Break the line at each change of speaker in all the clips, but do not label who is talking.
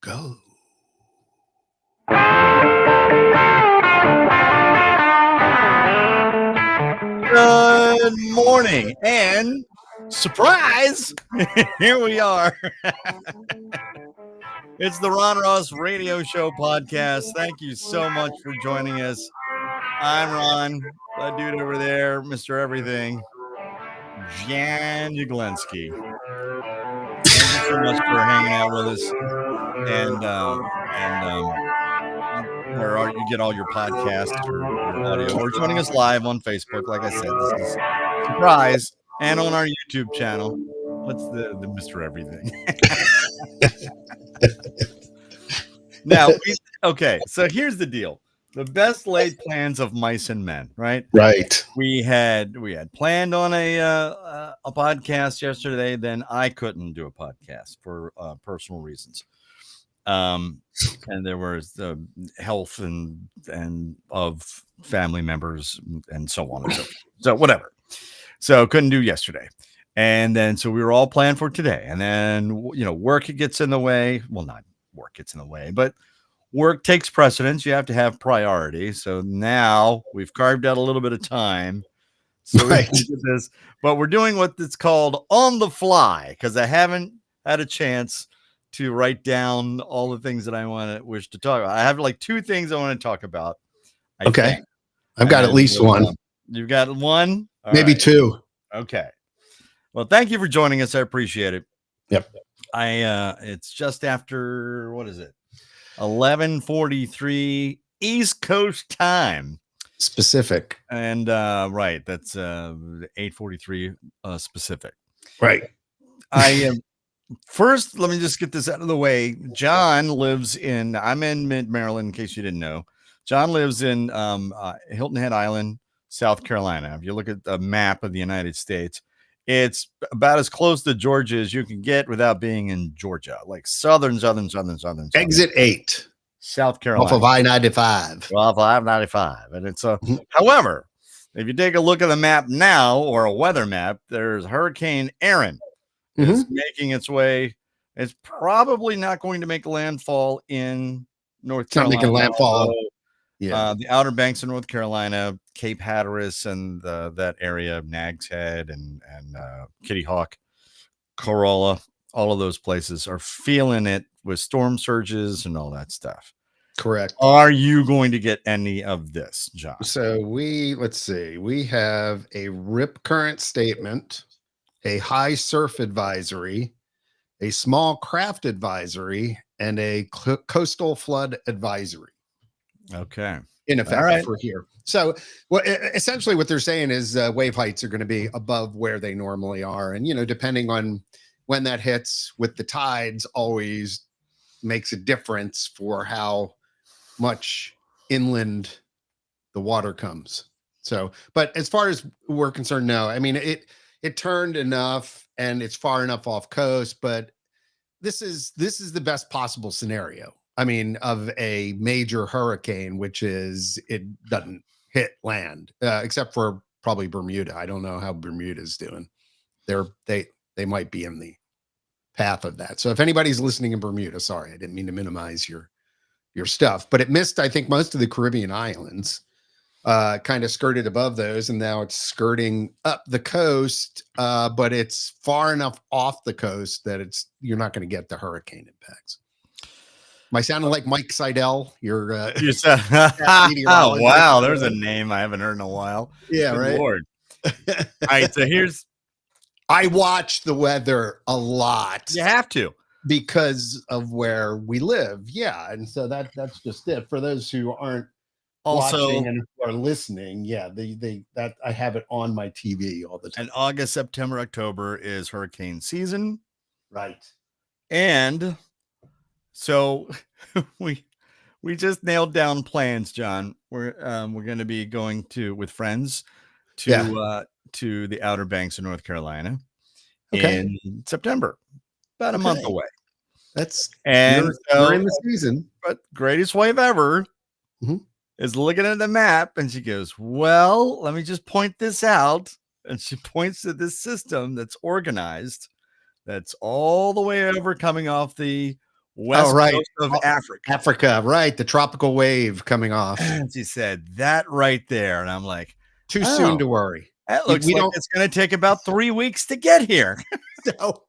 go.
Good morning and surprise! Here we are. It's the Ron Ross Radio Show podcast. Thank you so much for joining us. I'm Ron, that dude over there, Mr. Everything, Jan Uglinski. Thank you so much for hanging out with us, and where you get all your podcasts, your audio, or joining us live on Facebook. Like I said, this is surprise, and on our YouTube channel. What's the Mr. Everything? Now, okay. So here's the deal: the best laid plans of mice and men. Right.
Right.
We had planned on a podcast yesterday. Then I couldn't do a podcast for personal reasons. And there was the health and of family members and so on and so forth. So whatever. So couldn't do yesterday. And then so we were all planned for today. And then work gets in the way. Well, not work gets in the way, but work takes precedence. You have to have priority. So now we've carved out a little bit of time. So we can do this, but we're doing what it's called on the fly because I haven't had a chance to write down all the things that I wish to talk about. I have like two things I want to talk about. I think.
I've got at least one.
You've got one?
All maybe right. Two.
Okay. Well, thank you for joining us. I appreciate it.
Yep.
It's just after, what is it? 11:43 East Coast time.
Specific.
And right, that's 8:43 specific.
Right.
I am first, let me just get this out of the way. John I'm in mid-Maryland, in case you didn't know. John lives in Hilton Head Island, South Carolina. If you look at the map of the United States, it's about as close to Georgia as you can get without being in Georgia, like southern.
Exit 8.
South Carolina.
Off of I-95.
Off of I-95. And it's however, if you take a look at the map now, or a weather map, there's Hurricane Aaron is making its way. It's probably not going to make landfall in North Carolina.
Not making landfall.
The Outer Banks of North Carolina, Cape Hatteras, and that area of Nags Head and Kitty Hawk, Corolla, all of those places are feeling it with storm surges and all that stuff.
Correct.
Are you going to get any of this, John?
So let's see. We have a rip current statement, a high surf advisory, a small craft advisory, and a coastal flood advisory.
Okay.
In effect for here. So essentially what they're saying is wave heights are going to be above where they normally are. And, depending on when that hits with the tides always makes a difference for how much inland the water comes. So, but as far as we're concerned, no, I mean, it turned enough and it's far enough off coast, but this is the best possible scenario. I mean, of a major hurricane, which is it doesn't hit land, except for probably Bermuda. I don't know how Bermuda's doing. They might be in the path of that. So if anybody's listening in Bermuda, sorry, I didn't mean to minimize your stuff, but it missed, I think, most of the Caribbean islands, kind of skirted above those, and now it's skirting up the coast, but it's far enough off the coast that you're not going to get the hurricane impacts. Am I sounding like Mike Seidel?
You said, oh, wow. There's a name I haven't heard in a while.
Yeah,
good
right.
Lord. All right. So
I watch the weather a lot.
You have to.
Because of where we live. Yeah. And so that's just it. For those who aren't watching and who are listening, yeah, that I have it on my TV all the time.
And August, September, October is hurricane season.
Right.
And so we just nailed down plans, John. We're going to be going with friends to the Outer Banks of North Carolina in September, about a month away.
You're in the season.
But greatest wave ever is looking at the map, and she goes, "Well, let me just point this out." And she points to this system that's organized, that's all the way over, coming off the
Oh,
west
right.
coast of
Oh,
Africa.
Africa, right. The tropical wave coming off.
And she said that right there. And I'm like,
Too soon
oh,
to worry.
that
We
looks like
don't
it's going to take about 3 weeks to get here.
know.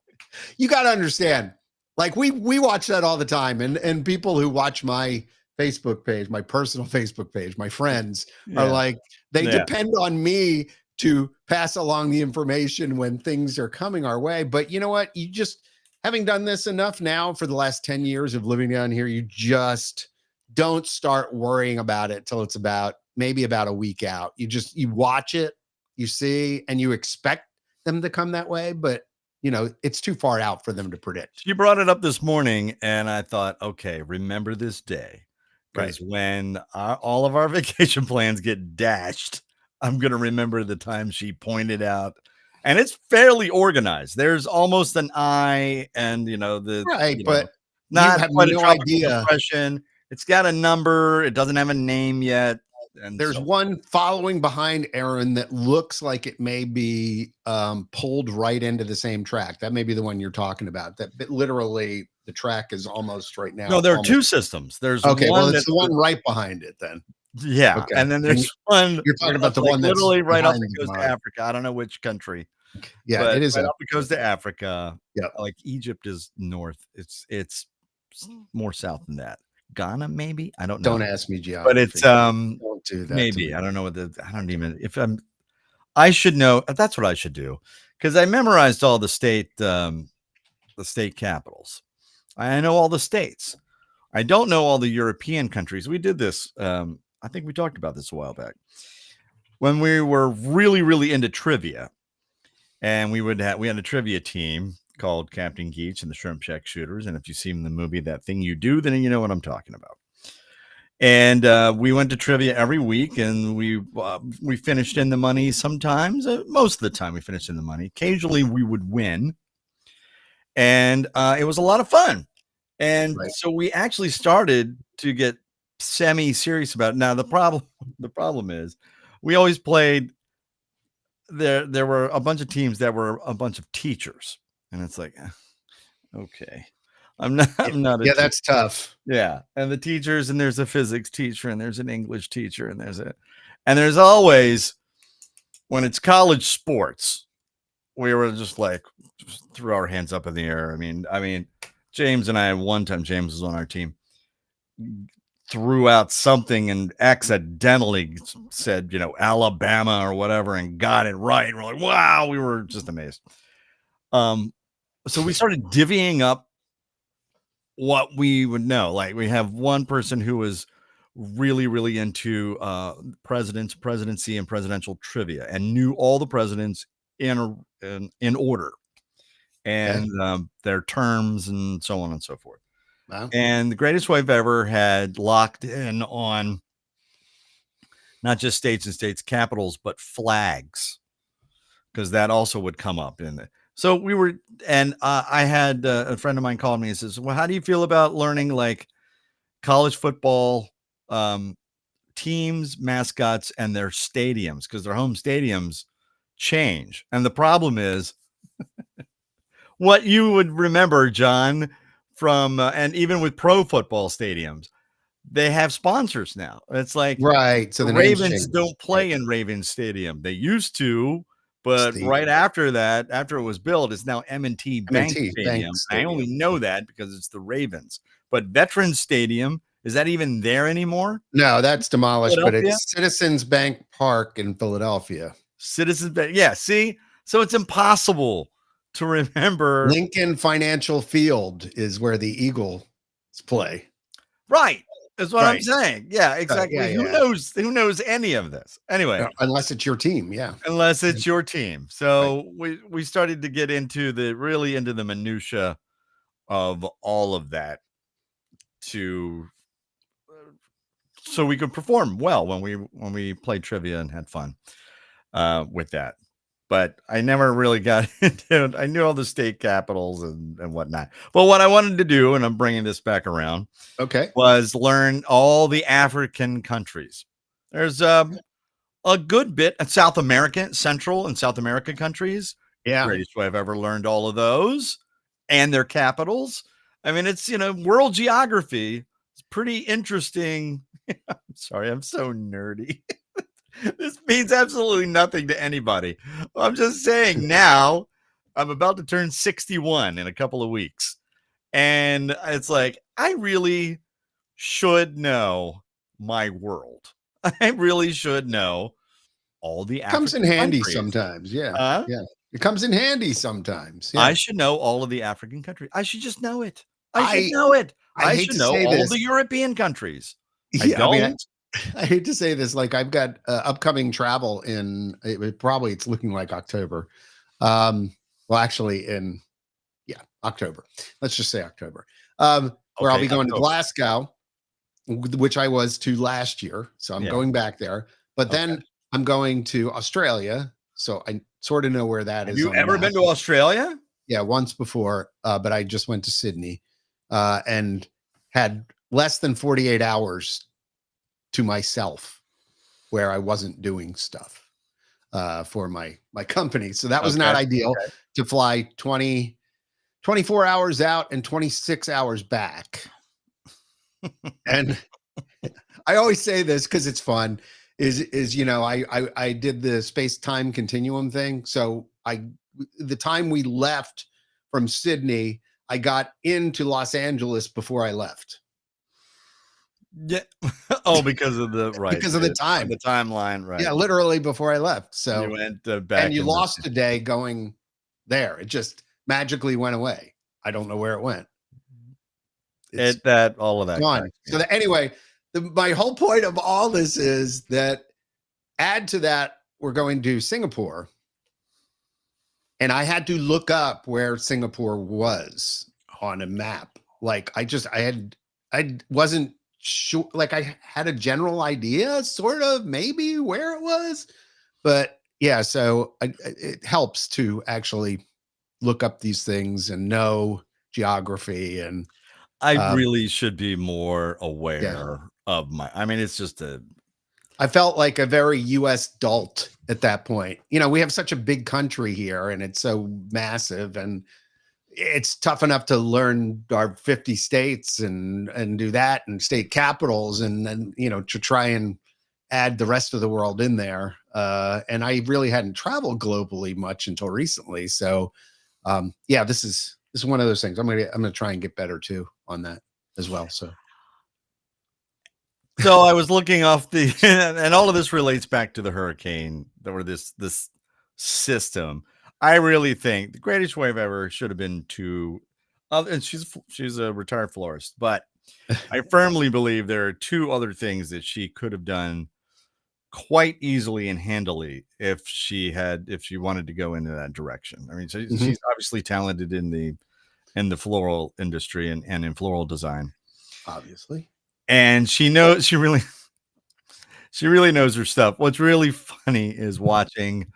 You got to understand. Like we watch that all the time, and people who watch my Facebook page, my personal Facebook page, my friends are
Yeah.
like they
Yeah.
depend on me to pass along the information when things are coming our way. But you know what? You just having done this enough now for the last 10 years of living down here, you just don't start worrying about it till it's maybe about a week out. You watch it, you see, and you expect them to come that way, but it's too far out for them to predict.
She brought it up this morning, and I thought, okay, remember this day.
Right.
Because when all of our vacation plans get dashed, I'm going to remember the time she pointed out. And it's fairly organized. There's almost an eye, and
Right. But you
not
have
quite a
no
tropical
idea.
depression. It's got a number. It doesn't have a name yet. And
There's
so
one following behind Aaron that looks like it may be pulled right into the same track. That may be the one you're talking about. That literally the track is almost right now.
no, there are
almost,
two systems. There's
okay.
one
Well, it's
that's
the one right behind it then.
yeah,
Okay.
and then there's one
You're talking about
that's
the
like
one that's
literally right off
behind
the
the
coast of
vine.
Africa. I don't know which country.
Yeah,
But
it is
right
up.
off the coast of Africa,
Yep.
like Egypt is north. It's more south than that. Ghana, maybe? I don't know.
Don't ask me
But
geography.
it's
Don't do that to
maybe.
me.
I don't know I don't even I should know. That's what I should do. Because I memorized all the state capitals. I know all the states. I don't know all the European countries. We did this. I think we talked about this a while back. When we were really, really into trivia. And we had a trivia team called Captain Geach and the Shrimp Shack Shooters. And if you've seen the movie That Thing You Do, then you know what I'm talking about. And we went to trivia every week, and we finished in the money sometimes. Most of the time, we finished in the money. Occasionally, we would win, and it was a lot of fun. And
Right.
so we actually started to get semi-serious about it. Now the problem is, we always played. There were a bunch of teams that were a bunch of teachers, and it's like, okay, I'm not a
Yeah,
teacher.
that's tough.
Yeah, and the teachers, and there's a physics teacher, and there's an English teacher, and there's always, when it's college sports, we were just like threw our hands up in the air. I mean, James and I, one time James was on our team, threw out something and accidentally said, Alabama or whatever, and got it right. And we're like, wow, we were just amazed. So we started divvying up what we would know. Like, we have one person who was really, really into presidency, and presidential trivia, and knew all the presidents in order, and their terms, and so on and so forth.
Wow.
And the Greatest Wave Ever had locked in on not just states and states capitals, but flags, because that also would come up in it. So we were, and I had a friend of mine called me and says, well, how do you feel about learning like college football teams, mascots, and their stadiums? Because their home stadiums change. And the problem is what you would remember, John, from and even with pro football stadiums, they have sponsors now. It's like,
right. So
the
the names
Ravens
change.
don't play in Ravens Stadium. They used to, but
Steve.
right after that, after it was built, it's now M&T Bank
M&T
Stadium.
Bank
I only know that because it's the Ravens. But Veterans Stadium, is that even there anymore?
No, that's demolished, but
Philadelphia?
it's Citizens Bank Park in Philadelphia.
Citizens Bank. Yeah, see? So it's impossible to remember.
Lincoln Financial Field is where the Eagles play.
Right. That's what I'm
Right.
saying. Yeah, exactly.
yeah,
Who
yeah.
knows any of this? Anyway,
Unless it's your team, yeah.
unless it's your team. So we started to get into the minutia of all of that so we could perform well when we played trivia and had fun with that. But I never really got into it. I knew all the state capitals and whatnot. But what I wanted to do, and I'm bringing this back around,
Okay.
was learn all the African countries. There's a good bit of Central and South American countries.
Yeah.
Greatest way I've ever learned all of those and their capitals. I mean, it's, world geography. It's pretty interesting. I'm sorry, I'm so nerdy. This means absolutely nothing to anybody. I'm just saying now I'm about to turn 61 in a couple of weeks. And it's like, I really should know my world. I really should know all the
Comes in
African
handy
countries.
sometimes. Yeah.
Huh?
Yeah. It comes in handy sometimes.
I
Yeah.
should know all of the African countries. I should just know it. I should
I
know it.
I
I
hate
should
to
know
say
all of
this.
the European countries. I
Yeah, I mean,
don't.
I hate to say this. Like, I've got upcoming travel in it's looking like October. Well, actually, October. Let's just say October. Where I'll
Okay,
be going to
October.
Glasgow, which I was to last year. So I'm
Yeah.
going back there. But
Okay.
then I'm going to Australia. So I sort of know where that
Have
is
you
on the
ever
map.
been to Australia?
Yeah, once before, but I just went to Sydney and had less than 48 hours to myself where I wasn't doing stuff for my company. So that was not
Okay.
ideal to fly 24 hours out and 26 hours back. And I always say this because it's fun. I did the space-time continuum thing. So the time we left from Sydney, I got into Los Angeles before I left.
Yeah. Oh, because of the
Because of the time.
the timeline, right?
Yeah, literally before I left.
You
So
went back,
and you lost a day going there. It just magically went away. I don't know where it went. It's
all of that.
gone. So anyway, my whole point of all this is that add to that, we're going to Singapore. And I had to look up where Singapore was on a map. Like I wasn't sure. Like I had a general idea, sort of, maybe where it was. But yeah, so it helps to actually look up these things and know geography. And
I really should be more aware
Yeah.
of I mean, it's just
I felt like a very US adult at that point. We have such a big country here and it's so massive, and it's tough enough to learn our 50 states and do that, and state capitals, and then, to try and add the rest of the world in there. And I really hadn't traveled globally much until recently. So yeah, this is one of those things. I'm gonna try and get better too on that as well.
So I was looking off and all of this relates back to the hurricane, or this system. I really think the greatest wave ever should have been and she's a retired florist, but I firmly believe there are two other things that she could have done quite easily and handily if she wanted to go into that direction. I mean, she's obviously talented in the floral industry and in floral design,
obviously.
and she really knows her stuff. What's really funny is watching,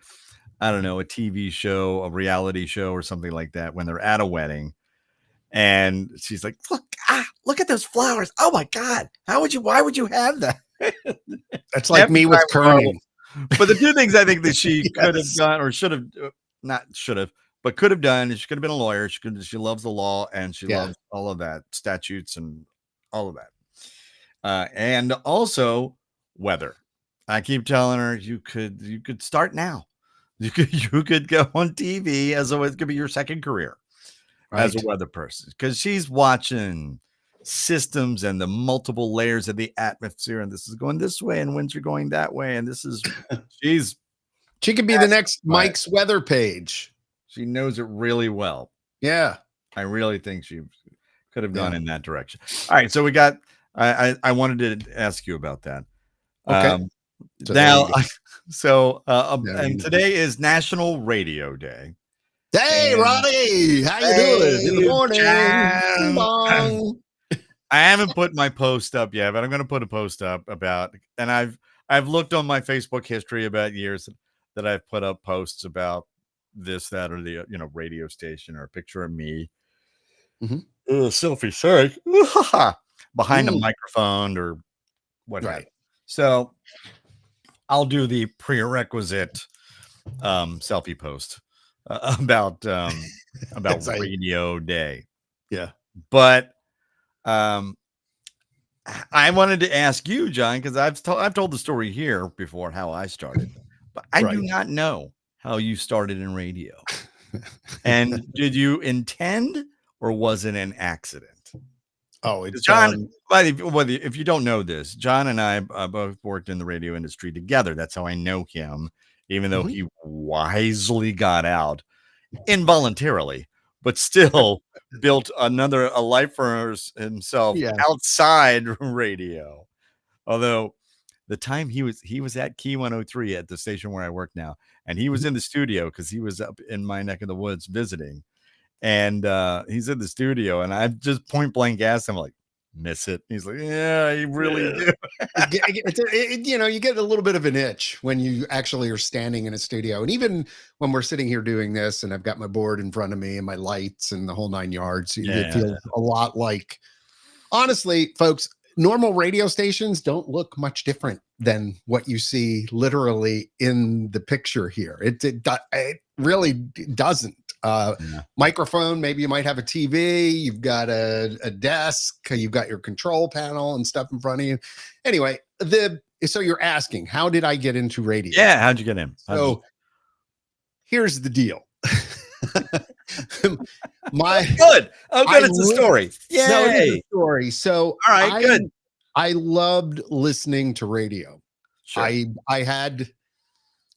I don't know, a TV show, a reality show or something like that, when they're at a wedding and she's like, look at those flowers. Oh my God. Why would you have that?
That's like me with kerning.
But the two things I think that she could have done, or should have, not should have, but could have done, she could have been a lawyer. She loves the law, and she loves all of that, statutes and all of that. And also weather. I keep telling her you could start now. You could go on TV it could be your second career as a weather person, because she's watching systems and the multiple layers of the atmosphere, and this is going this way and winds are going that way, and she
could be the next Mike's weather page.
She knows it really well.
Yeah,
I really think she could have gone in that direction. All right, so we got I wanted to ask you about that.
Okay.
And today is National Radio Day.
Hey, Ronnie, how you doing? In the morning.
I haven't put my post up yet, but I'm going to put a post up about, and I've looked on my Facebook history about years that I've put up posts about this, that, or the radio station, or a picture of me, selfie, sorry, behind a microphone or whatever. Right. So I'll do the prerequisite selfie post about Radio Day.
Yeah.
But um, I wanted to ask you, John, because I've told the story here before how I started, but I do
Right.
not know how you started in radio. And did you intend, or was it an accident?
Oh,
'Cause
it's
John, but if you don't know this, John and I both worked in the radio industry together. That's how I know him, even though
mhm.
he wisely got out involuntarily, but still built a life for himself
Yeah.
outside radio. Although the time he was at Key 103 at the station where I work now, and he was
Mhm.
in the studio because he was up in my neck of the woods visiting. And he's in the studio, and I just point blank asked him, like, miss it? He's like, yeah, I really
Yeah.
do.
You know, you get a little bit of an itch when you actually are standing in a studio. And even when we're sitting here doing this and I've got my board in front of me and my lights and the whole 9 yards, it
Yeah.
feels a lot like, honestly, folks, normal radio stations don't look much different than what you see literally in the picture here. It really doesn't.
Yeah.
Microphone, maybe you might have a TV, you've got a desk, you've got your control panel and stuff in front of you. Anyway, so you're asking, how did I get into radio?
Yeah. How'd you get in?
So here's the deal. my
Good. Oh,
I
good. It's a story.
No, it is a
Yay.
story. So
All right. Good.
I loved listening to radio.
Sure.
I had,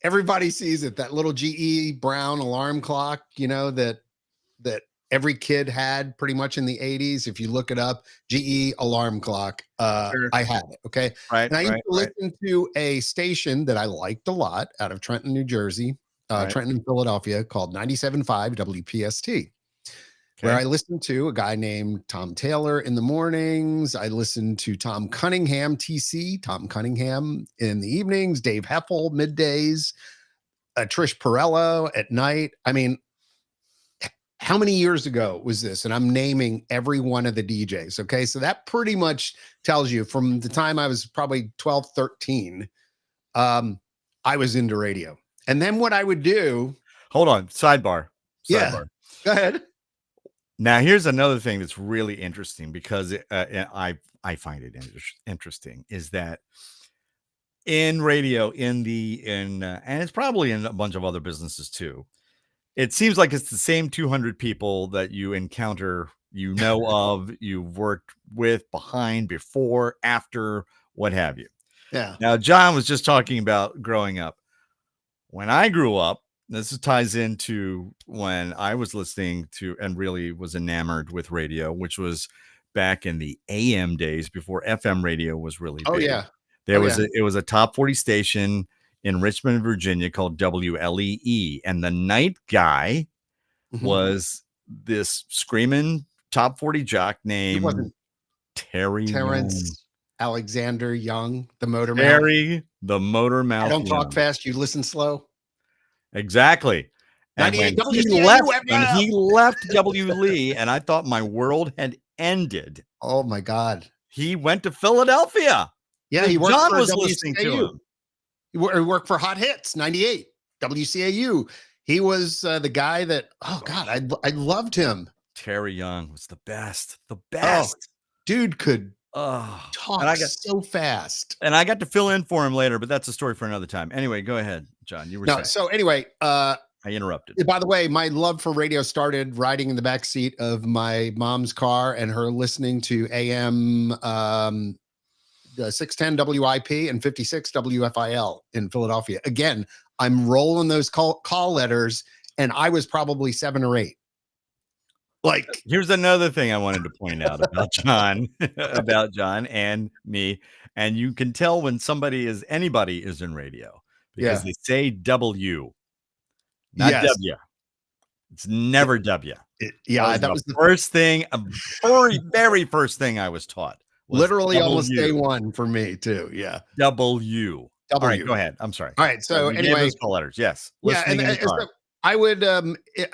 everybody sees it, that little GE Brown alarm clock, you know, that every kid had pretty much in the 80s. If you look it up, GE alarm clock,
Sure.
I had it. Okay.
Right.
And I used
Right.
to listen to a station that I liked a lot out of Trenton, New Jersey,
Right.
Trenton and Philadelphia, called 97.5 WPST, where
Okay.
I listened to a guy named Tom Taylor in the mornings. I listened to Tom Cunningham, Tom Cunningham in the evenings, Dave Heffel middays, Trish Perello at night. I mean, how many years ago was this? And I'm naming every one of the DJs. Okay. So that pretty much tells you from the time I was probably 12, 13, I was into radio. And then what I would do,
Hold on. Sidebar.
yeah,
Sidebar.
go ahead.
Now, here's another thing that's really interesting because I find it interesting is that in radio, and it's probably in a bunch of other businesses too. It seems like it's the same 200 people that you encounter, you've worked with, behind, before, after, what have you.
Yeah.
Now, John was just talking about growing up. When I grew up, this ties into when I was listening to and really was enamored with radio, which was back in the AM days before FM radio was really
Oh,
big.
yeah.
There
Oh,
was
yeah.
it was a top 40 station in Richmond, Virginia called WLEE, and the night guy
Mhm.
was this screaming top 40 jock
It
named
wasn't
Terry Young.
Terrence Alexander Young, the motor mouth.
Terry the Motor
I
Mouth
don't talk
Young.
fast, you listen slow.
Exactly. And
98
when
WCAU.
he left W. Lee, and I thought my world had ended,
Oh my God.
he went to Philadelphia.
Yeah, he worked
John
for
was listening to
WCAU.
him.
He worked for Hot Hits 98 WCAU. He was the guy that, oh God, I loved him.
Terry Young was the best. The
Oh,
best.
dude could
Oh, and
talk so fast.
I got to fill in for him later, but that's a story for another time. Anyway, go ahead, John. You were
No,
saying.
so anyway,
I interrupted.
by the way, my love for radio started riding in the back seat of my mom's car and her listening to AM the 610 WIP and 56 WFIL in Philadelphia. Again, I'm rolling those call letters, and I was probably 7 or 8. Like,
Here's another thing I wanted to point out about John, about John and me. And you can tell when anybody is in radio because
yeah,
they say W, not
yes,
W. It's never W. That
yeah,
was
that
the
was the
first thing, very first thing I was taught was
literally almost day
W.
one for me too. Yeah,
W. All right,
W.
go ahead. I'm sorry.
All right, so
You gave
anyway,
those call letters. Yes.
yeah,
Listening in the car.
so I would,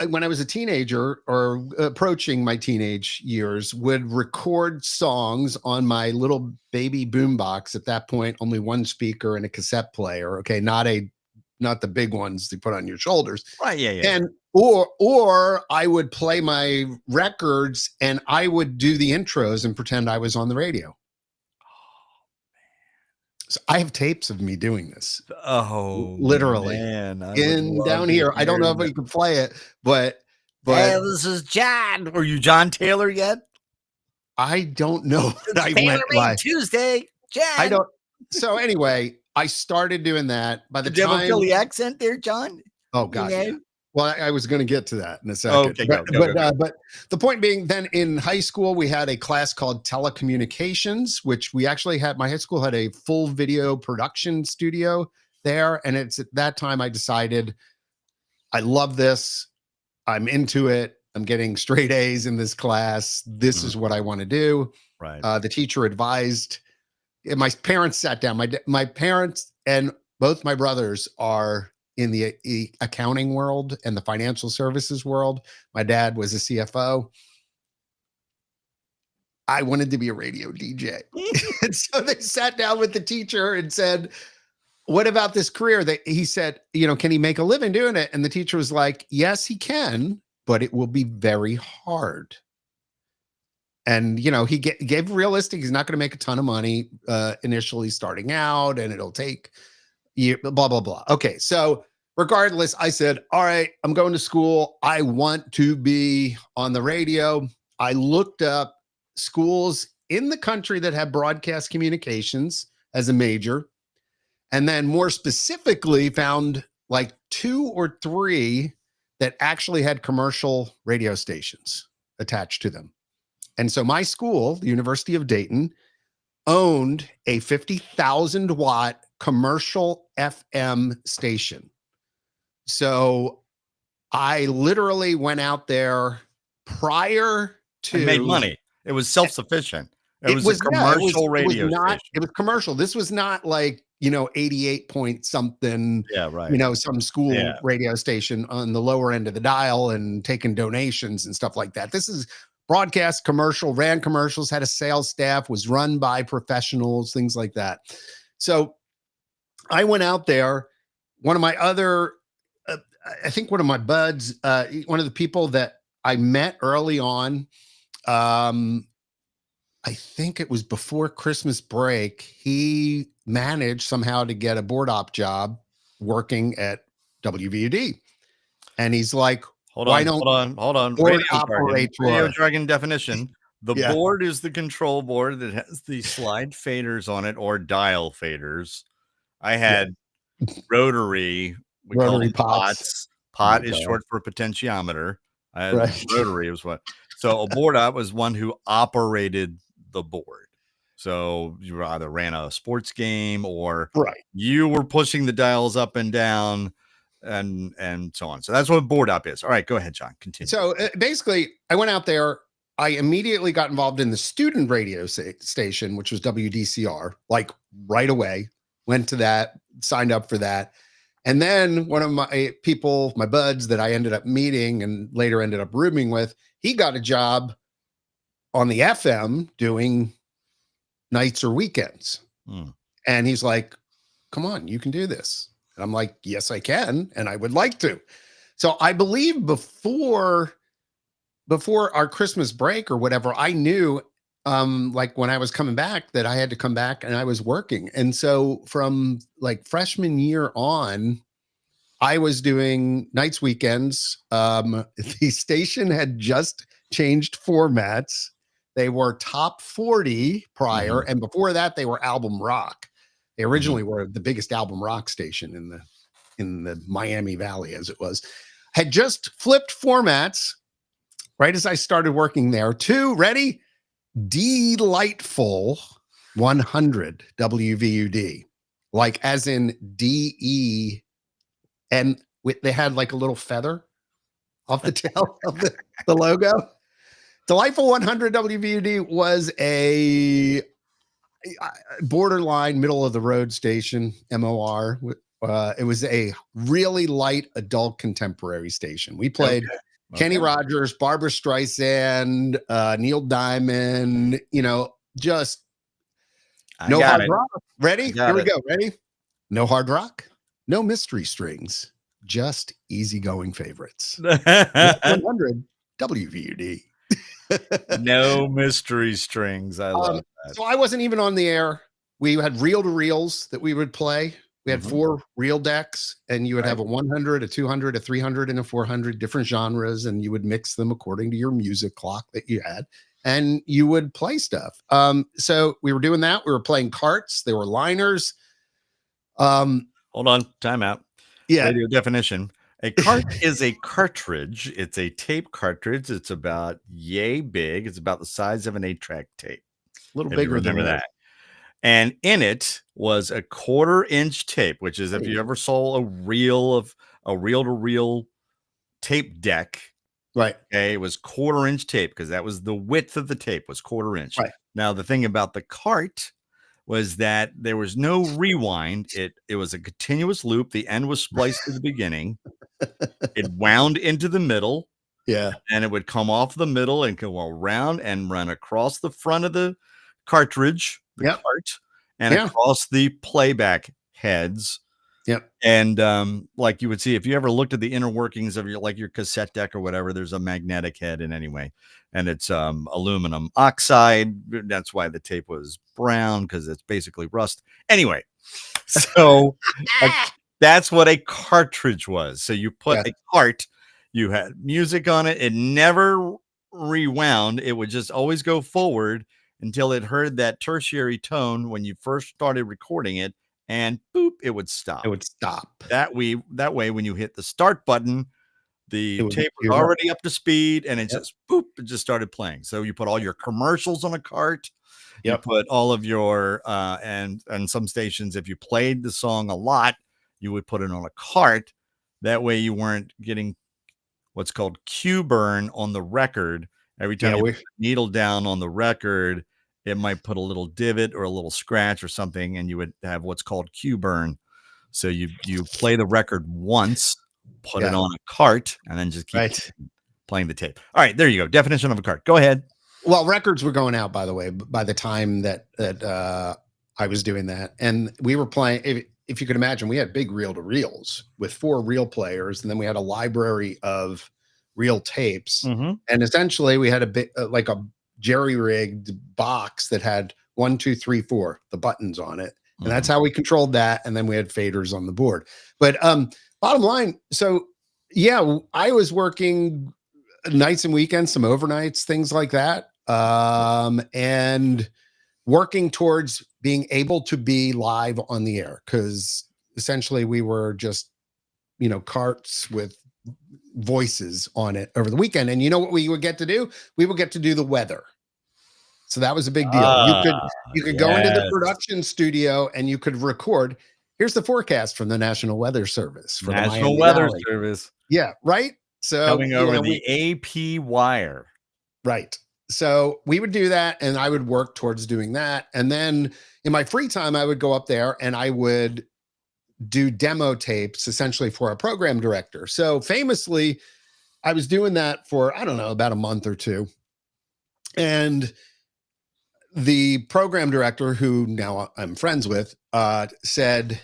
when I was a teenager or approaching my teenage years, would record songs on my little baby boombox. At that point, only one speaker and a cassette player. Okay, not a not the big ones they put on your shoulders.
Right. Yeah.
And or I would play my records and I would do the intros and pretend I was on the radio. So I have tapes of me doing this.
Oh,
Literally.
man. I would
In
love
down
to
here. I don't know
hear
if you can play it, but
Hey, this is John. Are you John Taylor yet?
I don't know what I
Taylor
went
Made
by.
Tuesday. John.
I don't. So anyway, I started doing that. By the
Did you have a
time,
Philly accent there, John?
oh God, yeah. Well, I was going to get to that in a second.
Okay,
but,
go.
But the point being, then in high school, we had a class called telecommunications, which we actually had. My high school had a full video production studio there, and it's at that time I decided I love this. I'm into it. I'm getting straight A's in this class. This is what I want to do.
Right.
The teacher advised. My parents sat down. My parents and both my brothers are in the accounting world and the financial services world. My dad was a CFO. I wanted to be a radio DJ. And so they sat down with the teacher and said, what about this career? He said, can he make a living doing it? And the teacher was like, yes, he can, but it will be very hard. And, he gave realistic, he's not going to make a ton of money initially starting out, and it'll take you, blah, blah, blah. Okay. So regardless, I said, all right, I'm going to school. I want to be on the radio. I looked up schools in the country that have broadcast communications as a major. And then more specifically found like 2 or 3 that actually had commercial radio stations attached to them. And so my school, the University of Dayton, owned a 50,000 watt commercial FM station. So I literally went out there prior to
and made money. It was self-sufficient. It was a commercial radio station.
It was commercial. This was not like, 88 point something,
yeah, right.
Some school radio station on the lower end of the dial and taking donations and stuff like that. This is broadcast commercial, ran commercials, had a sales staff, was run by professionals, things like that. So I went out there. One of my other, I think one of my buds, one of the people that I met early on, I think it was before Christmas break, he managed somehow to get a board op job working at WVUD. And he's like,
hold on. Radio jargon definition. The board is the control board that has the slide faders on it or dial faders. I had rotary. We call them pots. Pot is short for potentiometer. I had rotary was what. So a board op was one who operated the board. So you either ran a sports game or you were pushing the dials up and down and so on. So that's what board op is. All right, go ahead, John. Continue.
So basically, I went out there. I immediately got involved in the student radio station, which was WDCR, like right away. Went to that, signed up for that. And then one of my people, my buds that I ended up meeting and later ended up rooming with, he got a job on the FM doing nights or weekends. And he's like, come on, you can do this. And I'm like, yes, I can. And I would like to. So I believe before our Christmas break or whatever, I knew like when I was coming back that I had to come back and I was working. And so from like freshman year on, I was doing nights, weekends. The station had just changed formats. They were top 40 prior. And before that, they were album rock. They originally were the biggest album rock station in the Miami Valley, as it was. Had just flipped formats right as I started working there to, ready? Delightful 100 WVUD, like as in DE, and they had like a little feather off the tail of the logo. Delightful 100 WVUD was a borderline middle of the road station, MOR. It was a really light adult contemporary station. We played Kenny Rogers, Barbara Streisand, Neil Diamond, just no hard rock. Ready? Here we go. Ready? No hard rock, no mystery strings, just easygoing favorites. 100 WVUD.
No mystery strings. I love that.
So I wasn't even on the air. We had reel to reels that we would play. We had 4 reel decks, and you would have a 100, a 200, a 300, and a 400 different genres, and you would mix them according to your music clock that you had, and you would play stuff. So we were doing that. We were playing carts. There were liners.
Hold on, time out.
Yeah.
Radio definition. A cart is a cartridge. It's a tape cartridge. It's about yay big. It's about the size of an 8-track tape.
A little
If you
bigger than
remember that. And in it was a 1/4-inch tape, which is if
Hey.
you ever saw a reel to reel tape deck.
Right.
Okay, it was 1/4-inch tape because that was the width of the tape was 1/4-inch.
Right.
Now the thing about the cart was that there was no rewind. It was a continuous loop. The end was spliced to the beginning. It wound into the middle.
Yeah.
And it would come off the middle and go around and run across the front of the cartridge, the cart, and across the playback heads.
Yep.
And like you would see if you ever looked at the inner workings of your cassette deck or whatever, there's a magnetic head in anyway, and it's aluminum oxide. That's why the tape was brown, because it's basically rust. Anyway, so that's what a cartridge was. So you put a cart, you had music on it. It never rewound. It would just always go forward until it heard that tertiary tone when you first started recording it, and boop, it would stop.
It would stop.
That way, when you hit the start button, the tape was already up to speed, and it just boop, it just started playing. So you put all your commercials on a cart. You put all of your and some stations, if you played the song a lot, you would put it on a cart. That way you weren't getting what's called cue burn on the record. Every time you put the needle down on the record, it might put a little divot or a little scratch or something, and you would have what's called cue burn. So you play the record once, put it on a cart, and then just keep playing the tape. All right, there you go. Definition of a cart. Go ahead.
Well, records were going out, by the way, by the time that I was doing that. And we were playing, if you could imagine, we had big reel to reels with 4 reel players. And then we had a library of reel tapes. And essentially we had a bit like a jerry-rigged box that had 1, 2, 3, 4, the buttons on it. And that's how we controlled that. And then we had faders on the board. But bottom line, so yeah, I was working nights and weekends, some overnights, things like that. And working towards being able to be live on the air, because essentially we were just, carts with voices on it over the weekend. And you know what we would get to do? We would get to do the weather. So that was a big deal. You could go into the production studio and you could record. Here's the forecast from the National Weather Service. For
National Weather Service.
Yeah, right. So
coming over the AP wire.
Right. So we would do that, and I would work towards doing that. And then in my free time, I would go up there and I would do demo tapes essentially for a program director. So famously, I was doing that for, I don't know, about a month or two. And the program director, who now I'm friends with, said,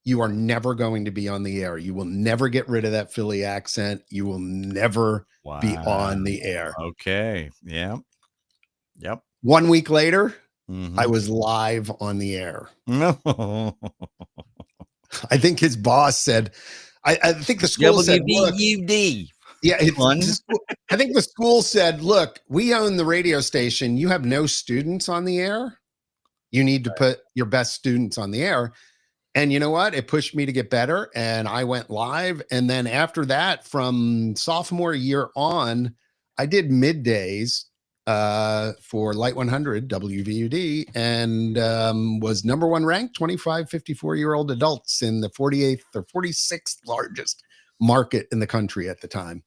"You are never going to be on the air. You will never get rid of that Philly accent. You will never be on the air."
Okay. Yeah. Yep.
1 week later, I was live on the air.
No.
I think his boss said, I think the school said, "Look, yeah, I think the school said, look, we own the radio station. You have no students on the air. You need to put your best students on the air." And you know what? It pushed me to get better, and I went live. And then after that, from sophomore year on, I did middays for Light 100 WVUD, and was #1 ranked 25, 54-year-old adults in the 48th or 46th largest market in the country at the time.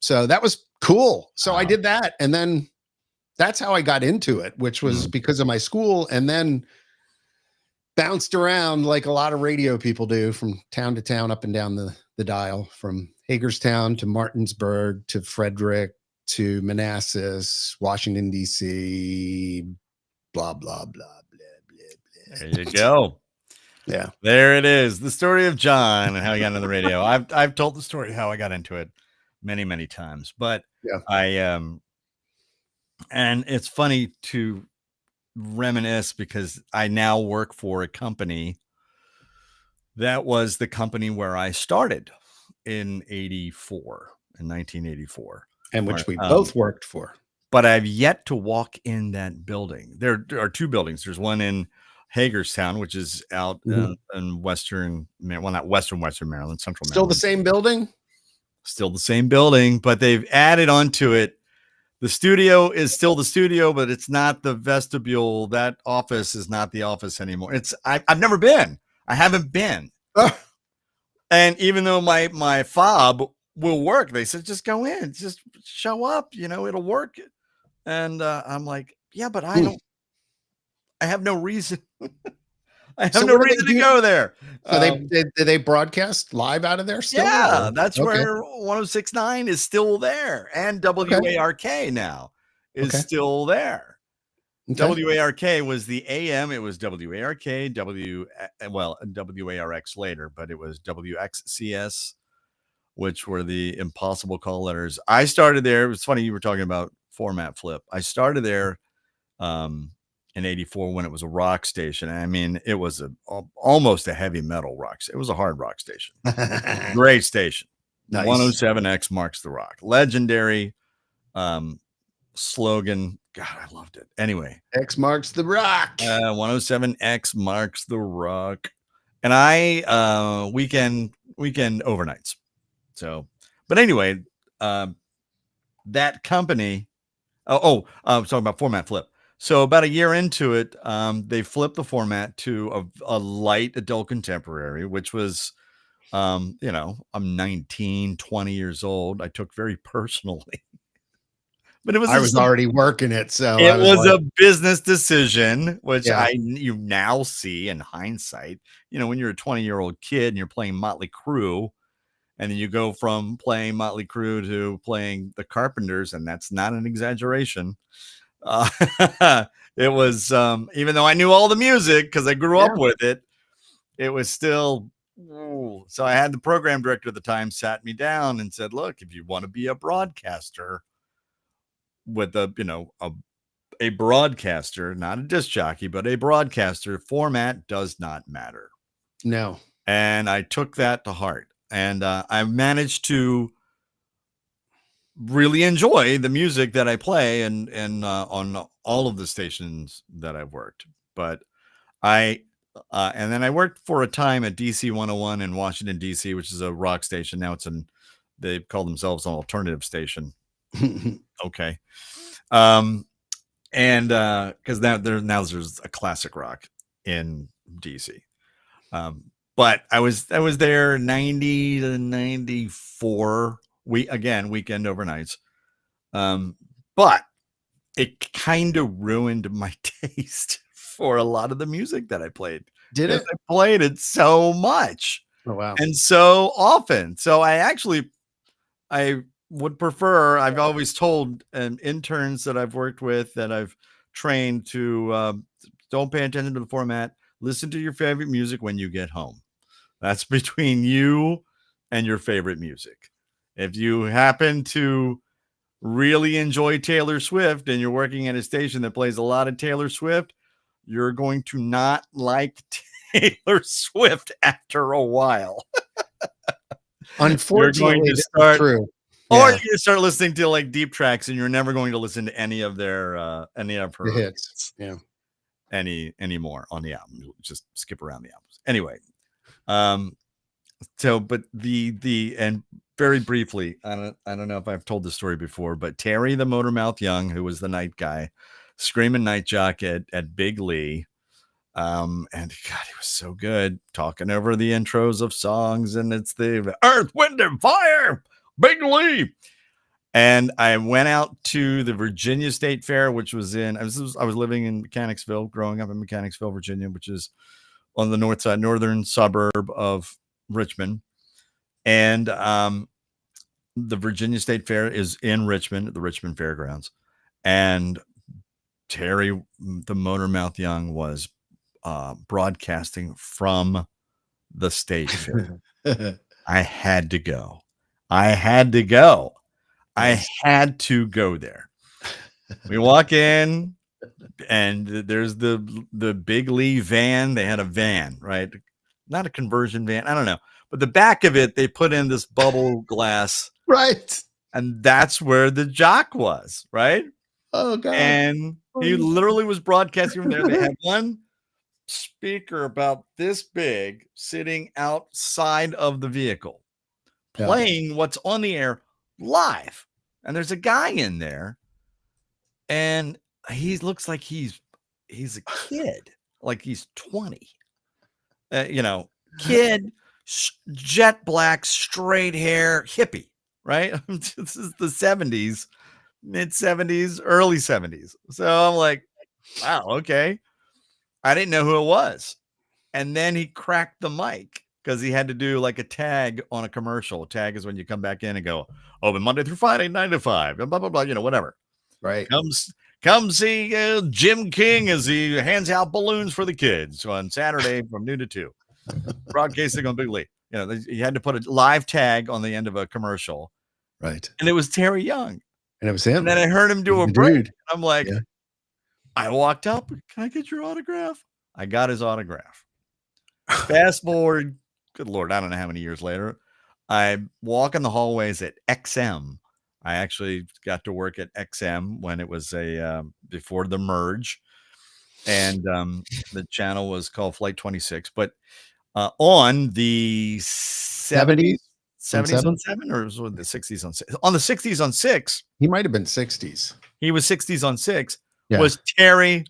So that was cool. So I did that, and then that's how I got into it, which was because of my school, and then bounced around like a lot of radio people do, from town to town, up and down the dial, from Hagerstown to Martinsburg to Frederick to Manassas, Washington, D.C., blah, blah, blah, blah, blah, blah.
There you go.
Yeah.
There it is. The story of John and how he got into the radio. I've told the story how I got into it many, many times, but
Yeah.
and it's funny to reminisce because I now work for a company that was the company where I started in 1984.
And which we both worked for.
But I've yet to walk in that building. There are two buildings. There's one in Hagerstown, which is out in Western Maryland, Central
Still
Maryland.
the same building?
Still the same building, but they've added onto it. The studio is still the studio, but it's not the vestibule. That office is not the office anymore. I've never been. I haven't been. And even though my fob will work, they said, just go in, just show up, it'll work. And I'm like, yeah, but I have no reason. I have no reason to go there.
So they broadcast live out of there still?
Yeah, that's where 106.9 is still there. And WARK now is still there. Okay. WARK was the AM. It was WARK, WARX later, but it was WXCS, which were the impossible call letters. I started there. It was funny you were talking about format flip. I started there in 84 when it was a rock station. I mean, it was almost a heavy metal rock. It was a hard rock station. Great station. Nice. 107X marks the rock. Legendary slogan. God, I loved it. Anyway,
X marks the rock.
107X marks the rock. And I weekend overnights. So, but anyway, that company. I was talking about format flip. So about a year into it, they flipped the format to a light adult contemporary, which was, I'm 19, 20 years old. I took very personally. But
I was already working it, so
it was a business decision, which you now see in hindsight. When you're a 20-year-old kid and you're playing Motley Crue, and then you go from playing Motley Crue to playing the Carpenters, and that's not an exaggeration. It was even though I knew all the music because I grew up with it, it was still. So I had the program director at the time sat me down and said, "Look, if you want to be a broadcaster." With a broadcaster, not a disc jockey, but a broadcaster, format does not matter.
No.
And I took that to heart. And I managed to really enjoy the music that I play and on all of the stations that I've worked. But and then I worked for a time at DC 101 in Washington, DC, which is a rock station. Now they call themselves an alternative station. Okay. And because now there's a classic rock in DC. But I was there 90 to 94 weekend overnights. But it kind of ruined my taste for a lot of the music that I played.
Did it?
I played it so much.
Oh, wow.
And so often. So I would prefer, I've always told interns that I've worked with, that I've trained to don't pay attention to the format. Listen to your favorite music when you get home. That's between you and your favorite music. If you happen to really enjoy Taylor Swift and you're working at a station that plays a lot of Taylor Swift, you're going to not like Taylor Swift after a while.
Unfortunately, that's true.
Or you can start listening to like deep tracks, and you're never going to listen to any of her
hits.
Anymore on the album. You'll just skip around the albums. Anyway, so but and very briefly, I don't know if I've told this story before, but Terry the Motormouth Young, who was the night guy, screaming night jock at Big Lee. And God, he was so good talking over the intros of songs, and it's the Earth, Wind, and Fire. Big Lee. And I went out to the Virginia State Fair, which was I was living in Mechanicsville, growing up in Mechanicsville, Virginia, which is on the northern suburb of Richmond. And the Virginia State Fair is in Richmond, at the Richmond Fairgrounds. And Terry, the Motormouth Young, was broadcasting from the state fair. I had to go. I had to go. I had to go there. We walk in, and there's the Big Lee van. They had a van, right? Not a conversion van. I don't know. But the back of it, they put in this bubble glass.
Right.
And that's where the jock was, right?
Oh, God.
And he literally was broadcasting from there. They had one speaker about this big sitting outside of the vehicle, playing what's on the air live. And there's a guy in there, and he looks like he's a kid, like he's 20. Kid, jet black, straight hair, hippie, right? This is the 70s, mid 70s, early 70s. So I'm like, wow, okay. I didn't know who it was. And then he cracked the mic because he had to do like a tag on a commercial. A tag is when you come back in and go, open Monday through Friday, 9 to 5, blah, blah, blah, whatever.
Right.
Come see Jim King as he hands out balloons for the kids on Saturday from noon to 2. Broadcasting on Big Lee. You had to put a live tag on the end of a commercial.
Right.
And it was Terry Young.
And it was him.
And then I heard him do a break.
Dude.
I'm like, I walked up. Can I get your autograph? I got his autograph. Fast forward, good Lord, I don't know how many years later, I walk in the hallways at XM. I actually got to work at XM when it was before the merge, and the channel was called Flight 26. But on the 70s on 7, or was it the 60s on 6? On the 60s on 6,
he might have been 60s.
He was 60s on 6. Was Terry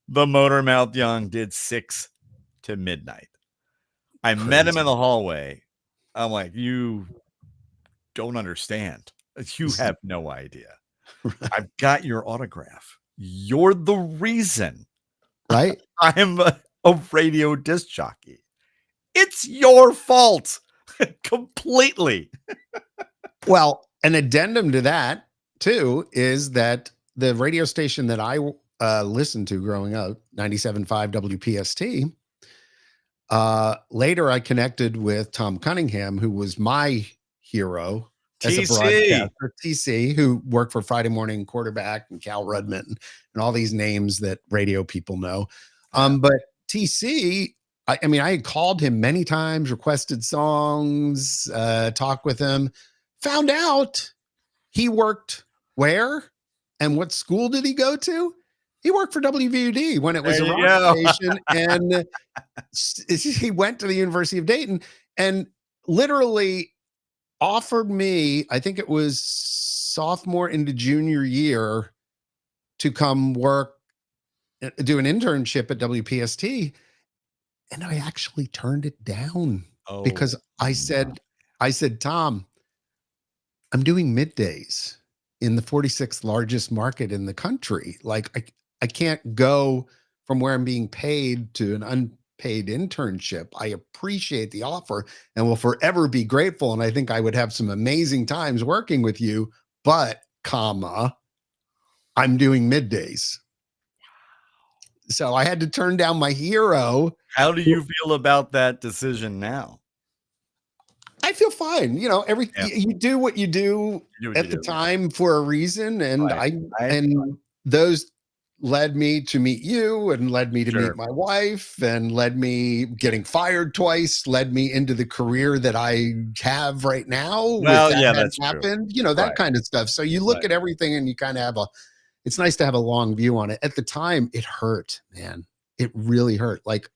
the Motor Mouth Young did 6 to midnight. I met him in the hallway. I'm like, you don't understand. You have no idea. I've got your autograph. You're the reason.
Right?
I'm a radio disc jockey. It's your fault. Completely.
Well, an addendum to that, too, is that the radio station that I listened to growing up, 97.5 WPST, later I connected with Tom Cunningham, who was my hero as a broadcaster, TC, who worked for Friday Morning Quarterback and Cal Rudman and all these names that radio people know. But TC, I mean, I had called him many times, requested songs, talked with him, found out he worked where and what school did he go to? He worked for WVUD when it was a rock station, and he went to the University of Dayton and literally offered me, I think it was sophomore into junior year, to come work, do an internship at WPST. And I actually turned it down because I said, Tom, I'm doing middays in the 46th largest market in the country. Like I can't go from where I'm being paid to an unpaid internship. I appreciate the offer and will forever be grateful. And I think I would have some amazing times working with you, but I'm doing middays. So I had to turn down my hero.
How do you feel about that decision now?
I feel fine. You do what you do at the time for a reason. And and those led me to meet you and led me to meet my wife and led me getting fired twice, led me into the career that I have right now.
Well, that's
happened, that kind of stuff. So you look at everything and you kind of have it's nice to have a long view on it. At the time, it hurt, man. It really hurt. Like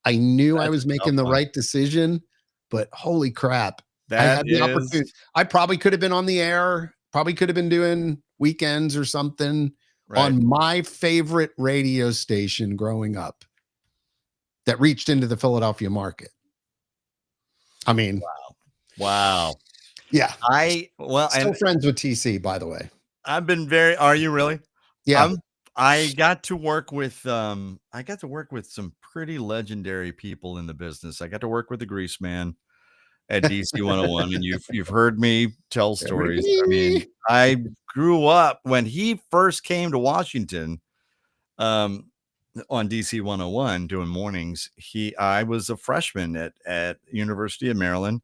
I knew I was making the right decision, but holy crap. I had the opportunity. I probably could have been on the air, probably could have been doing weekends or something on my favorite radio station growing up that reached into the Philadelphia market. I mean,
wow.
Yeah.
Still
friends with TC, by the way.
I've been are you really?
Yeah.
I got to work with some pretty legendary people in the business. I got to work with the Grease Man at DC 101, and you've heard me tell stories. I mean, I grew up when he first came to Washington. on DC 101 doing mornings. I was a freshman at University of Maryland,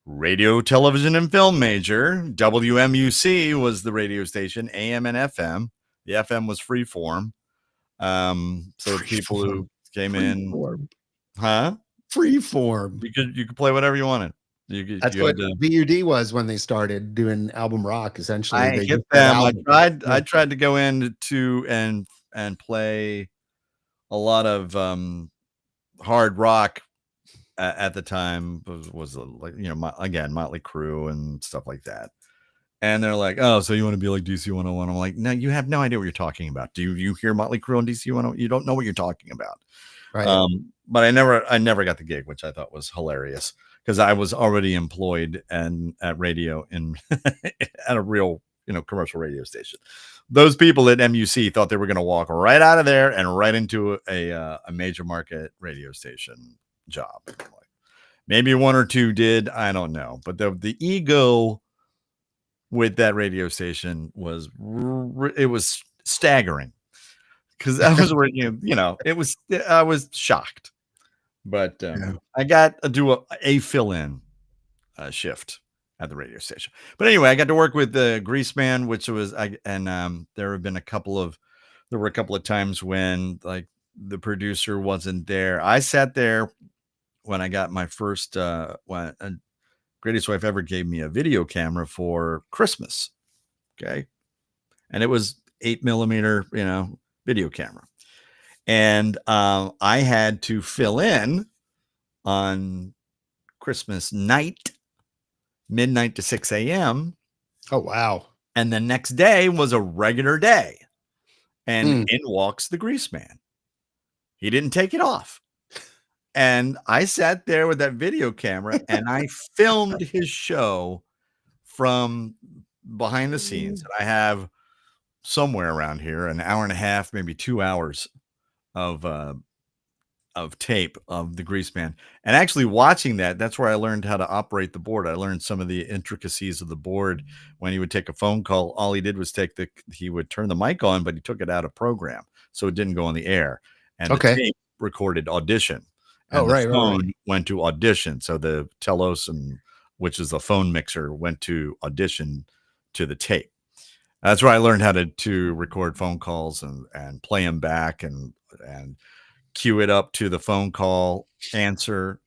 radio, television, and film major. WMUC was the radio station, AM and FM. The FM was freeform. So people who came in, huh?
Freeform.
You could play whatever you wanted.
That's what VUD was when they started doing album rock. Essentially,
I
they
hit them. I tried to go in to and play a lot of hard rock at the time. Was like, you know, again, Motley Crue and stuff like that. And they're like, "Oh, so you want to be like DC 101?" I'm like, "No, you have no idea what you're talking about. Do you hear Motley Crue on DC 101? You don't know what you're talking about."
Right.
But I never got the gig, which I thought was hilarious because I was already employed and at radio in at a real, you know, commercial radio station. Those people at MUC thought they were going to walk right out of there and right into a major market radio station job. Maybe one or two did, I don't know, but the ego with that radio station was staggering because I was working, you know, I was shocked, but I got to do a fill-in shift at the radio station. But anyway, I got to work with the Greaseman, which was there were a couple of times when like the producer wasn't there. I sat there when I got my first Greatest Wife Ever gave me a video camera for Christmas. Okay. And it was 8mm, you know, video camera. And I had to fill in on Christmas night, midnight to 6 a.m.
Oh, wow.
And the next day was a regular day. And in walks the Greaseman. He didn't take it off. And I sat there with that video camera and I filmed his show from behind the scenes. And I have somewhere around here an hour and a half, maybe 2 hours of tape of the Greaseman. And actually watching that's where I learned how to operate the board. I learned some of the intricacies of the board. When he would take a phone call, all he did was he would turn the mic on, but he took it out of program. So it didn't go on the air. And the tape recorded audition. And the phone went to audition. So the Telos, which is the phone mixer, went to audition to the tape. That's where I learned how to record phone calls and play them back and cue it up to the phone call answer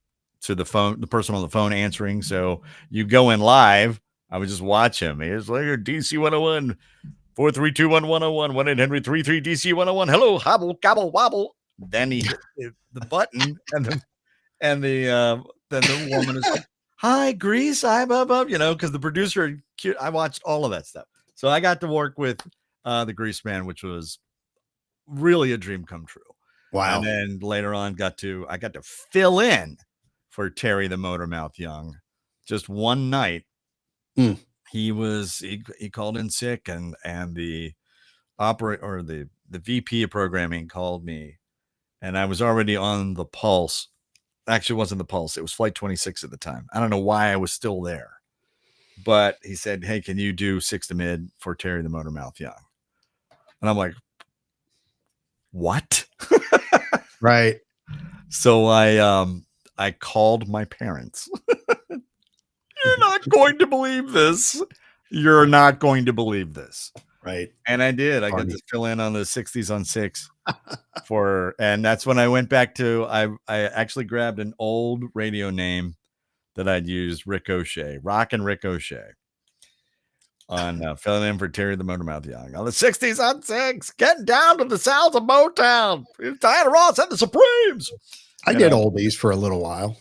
to the person on the phone answering. So you go in live. I would just watch him. He was like, DC 101, 4321101, 1-800-33 DC 101. Hello, hobble, gobble, wobble. Then he hit the button, and then the woman is like, "Hi, Grease, you know, because the producer. I watched all of that stuff, so I got to work with the Greaseman, which was really a dream come true.
Wow!
And then later on, I got to fill in for Terry the Motor Mouth Young, just one night. He called in sick, and the the VP of programming called me. And I was already on the Pulse. Actually, it wasn't the Pulse. It was Flight 26 at the time. I don't know why I was still there. But he said, "Hey, can you do 6 to mid for Terry the Motor Mouth Young?" And I'm like, "What?"
Right.
So I called my parents. You're not going to believe this. You're not going to believe this.
Right.
And I did. I got to fill in on the 60s on 6 and that's when I went back to, I actually grabbed an old radio name that I'd used, Rock and Ricochet, on filling in for Terry the Motor Mouth Young on the 60s on 6, getting down to the sounds of Motown. Diana Ross and the Supremes.
I did oldies for a little while.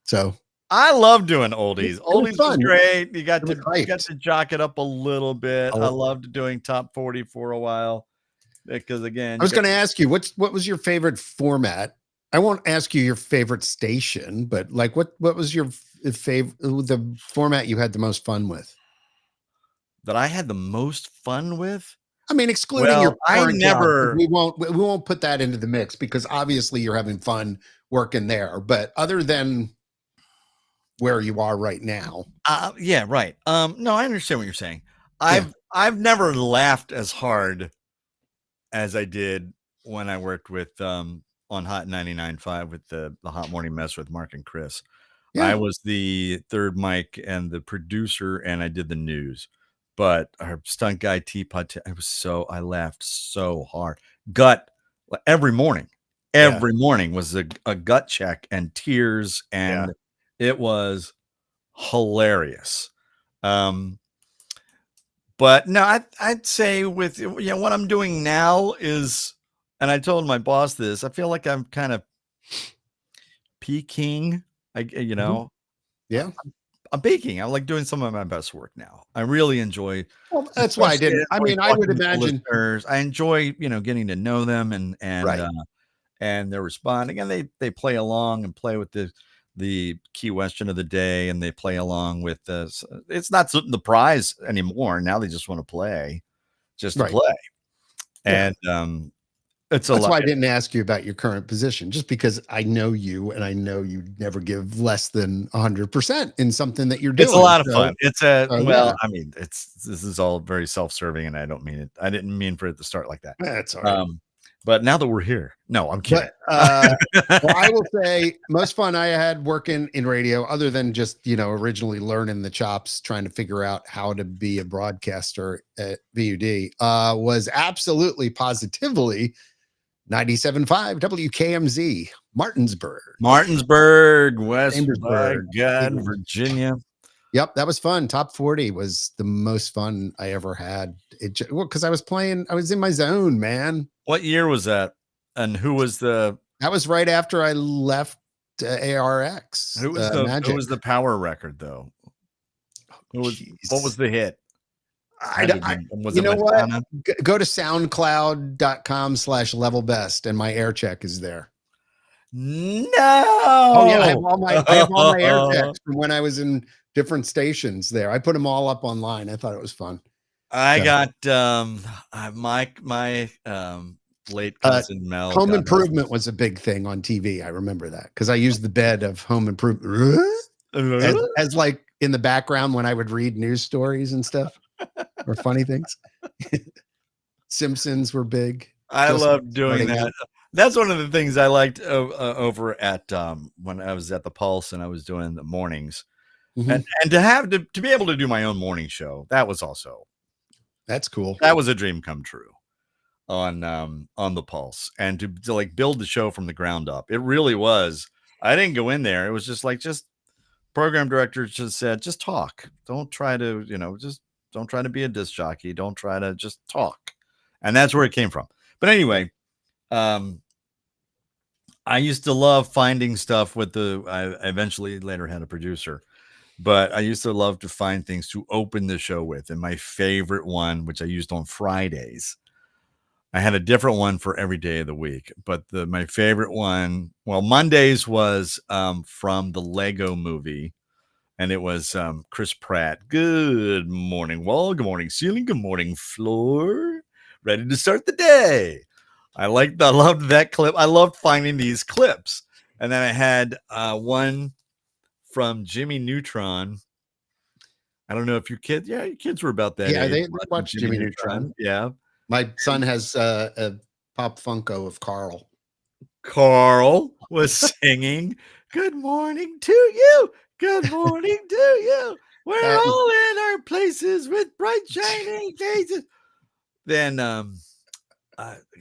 So
I love doing oldies. Oldies was great. You got to jock it up a little bit. I loved doing top 40 for a while because, again,
I was going to ask you what was your favorite format. I won't ask you your favorite station, but like what was your favorite, the format you had the most fun with?
That I had the most fun with?
I mean, excluding your current job, we won't put that into the mix because obviously you're having fun working there. But other than where you are right now.
Yeah, right. No, I understand what you're saying. I've never laughed as hard as I did when I worked with on Hot 99.5 with the Hot Morning Mess with Mark and Chris. I
Yeah.
was the third mic and the producer, and I did the news. But our stunt guy Teapot, I laughed so hard. Gut every morning.
Yeah.
Every morning was a gut check and tears,
Yeah.
and it was hilarious. But no, I'd say with what I'm doing now is, and I told my boss this, I feel like I'm kind of peaking.
Mhm. Yeah.
I'm baking. I like doing some of my best work now. I really enjoy,
Well, that's why I
especially
didn't. I
enjoy
mean, I would
talking to the
imagine.
listeners. I enjoy, getting to know them
Right.
and they're responding, and they play along and play with the key question of the day, and they play along with this. It's not the prize anymore. Now they just want to play, just to
Right.
play,
Yeah.
and it's a
That's
lot.
why I didn't ask you about your current position, just because I know you and I know you never give less than 100% in something that you're
It's a
doing.
lot of fun. It's
Yeah,
I mean, this is all very self-serving, and I don't mean it. I didn't mean for it to start like that.
that's all right.
But now that we're here, no, I'm kidding.
But well, I will say most fun I had working in radio, other than just originally learning the chops, trying to figure out how to be a broadcaster at VUD, was absolutely positively 97.5 WKMZ,
Martinsburg, West
Chambersburg.
Virginia.
Yep, that was fun. Top 40 was the most fun I ever had. Because I was in my zone, man.
What year was that? And who was the
That was right after I left ARX.
who
Magic.
was the power record though? What was the hit? Was
you
it
know what?
Madonna?
Go to soundcloud.com/level best and my air check is there.
No.
Oh yeah, I have all my air checks from when I was in different stations there. I put them all up online. I thought it was fun.
I got my late cousin Mel.
Home Improvement was a big thing on TV. I remember that because I used the bed of Home Improvement as like in the background when I would read news stories and stuff or funny things. Simpsons were big.
I love doing that. That's one of the things I liked over at when I was at the Pulse and I was doing the mornings, and to be able to do my own morning show. That's cool. That was a dream come true on the Pulse, and to like build the show from the ground up. It really was. I didn't go in there. It was just program director just said, just talk. Don't try to, don't try to be a disc jockey. Don't try to just talk. And that's where it came from. But anyway, I used to love finding stuff I eventually later had a producer, but I used to love to find things to open the show with. And my favorite one, which I used on Fridays, I had a different one for every day of the week, but my favorite one, Mondays was from the Lego movie, and it was Chris Pratt. Good morning wall, good morning ceiling, good morning floor. Ready to start the day. I loved that clip. I loved finding these clips. And then I had one from Jimmy Neutron. I don't know if your kids were about that age.
They watched Jimmy Neutron.
Yeah.
My son has a Pop Funko of Carl.
Carl was singing, "Good morning to you. Good morning to you. We're all in our places with bright shining faces." Then I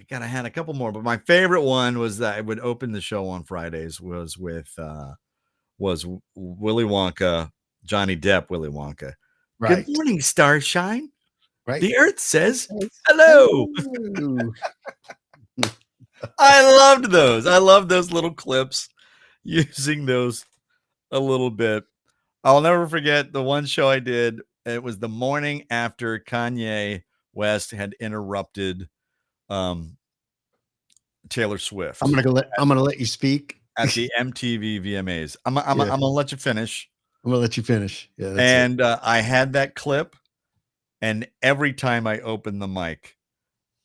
had a couple more, but my favorite one was that I would open the show on Fridays was with Willy Wonka, Johnny Depp, Willy Wonka. Right. Good morning, Starshine. Right. The Earth says hello. I loved those. I love those little clips, using those a little bit. I'll never forget the one show I did. It was the morning after Kanye West had interrupted Taylor Swift.
I'm gonna let you speak
at the MTV VMAs. I'm gonna let you finish.
I'm gonna let you finish. Yeah.
And I had that clip, and every time I opened the mic,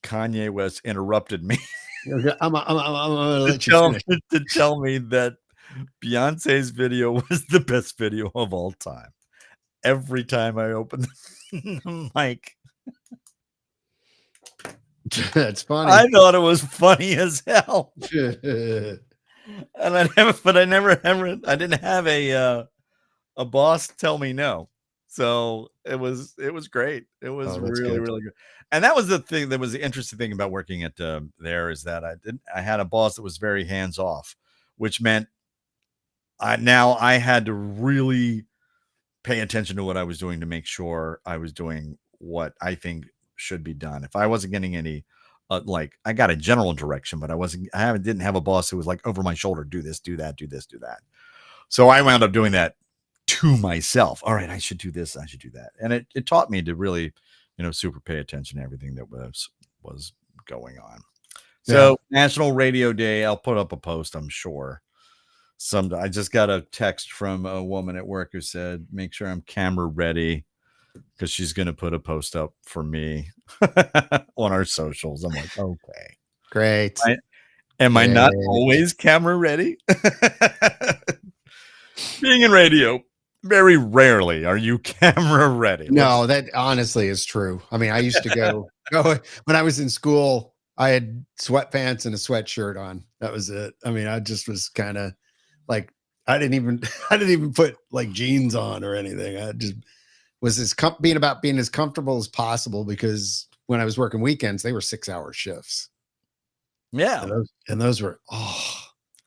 Kanye West interrupted me.
I'm gonna let you finish.
To tell me that Beyonce's video was the best video of all time. Every time I opened the mic.
That's funny.
I thought it was funny as hell. And I didn't have a boss tell me no. So it was great. It was
Oh, that's
really,
good.
really good. And that was the thing that was the interesting thing about working at there is that I had a boss that was very hands off, which meant I had to really pay attention to what I was doing to make sure I was doing what I think should be done. If I wasn't getting any like I got a general direction, but didn't have a boss who was like over my shoulder, do this, do that, do this, do that. So I wound up doing that to myself. All right, I should do this, I should do that. And it taught me to really, super pay attention to everything that was going on. So National Radio Day, I'll put up a post, I'm sure. I just got a text from a woman at work who said, make sure I'm camera ready because she's going to put a post up for me on our socials. I'm like, okay.
Great.
Am I not always camera ready? Being in radio, very rarely are you camera ready.
No, that honestly is true. I mean, I used to go when I was in school, I had sweatpants and a sweatshirt on. That was it. I mean, I just was kind of like, I didn't even put like jeans on or anything. I just was being as comfortable as possible because when I was working weekends, they were 6-hour shifts.
Yeah.
And those were,